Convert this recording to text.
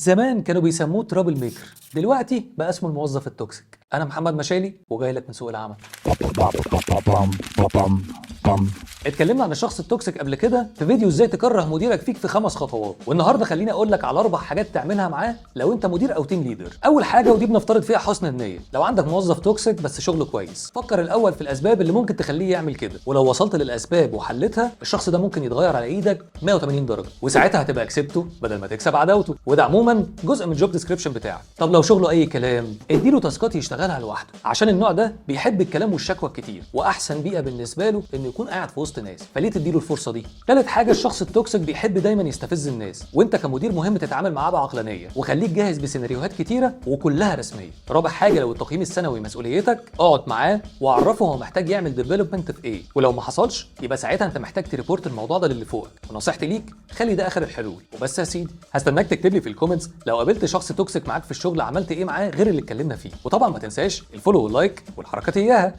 زمان كانوا بيسموه ترابل ميكر، دلوقتي بقى اسمه الموظف التوكسيك. انا محمد مشالي وجاي لك من سوق العمل. اتكلمنا عن الشخص التوكسيك قبل كده في فيديو ازاي تكره مديرك فيك في 5 خطوات، والنهارده خليني اقول لك على 4 حاجات تعملها معاه لو انت مدير او تيم ليدر. اول حاجه ودي بنفترض فيها حسن النيه، لو عندك موظف توكسيك بس شغله كويس، فكر الاول في الاسباب اللي ممكن تخليه يعمل كده، ولو وصلت للاسباب وحلتها الشخص ده ممكن يتغير على ايدك 180 درجه، وساعتها هتبقى كسبته بدل ما تكسب عداوته، وده عموما جزء من الجوب ديسكريبشن بتاعك. طب لو شغله اي كلام، اديله تاسكات يشتغلها لوحده، عشان النوع ده بيحب الكلام والشكوى الكتير، واحسن بيئه بالنسبه له انه يكون قاعد في وسط ناس، فليه تديله الفرصه دي؟ ثالث حاجه، الشخص التوكسيك بيحب دايما يستفز الناس، وانت كمدير مهم تتعامل معاه بعقلانيه، وخليك جاهز بسيناريوهات كتيره وكلها رسميه. رابع حاجه، لو التقييم السنوي مسؤوليتك، اقعد معاه وعرفه هو محتاج يعمل ديفلوبمنت في ايه، ولو ما حصلش يبقى ساعتها انت محتاج تريبورت الموضوع ده للي فوقك. ونصيحتي ليك، خلي ده اخر الحلول. وبس يا سيدي، هستناك تكتب لي في الكومنتس لو قابلت شخص توكسيك معاك في الشغل عملت ايه معاه غير اللي اتكلمنا فيه، وطبعا ما تنساش الفولو واللايك والحركات اياها.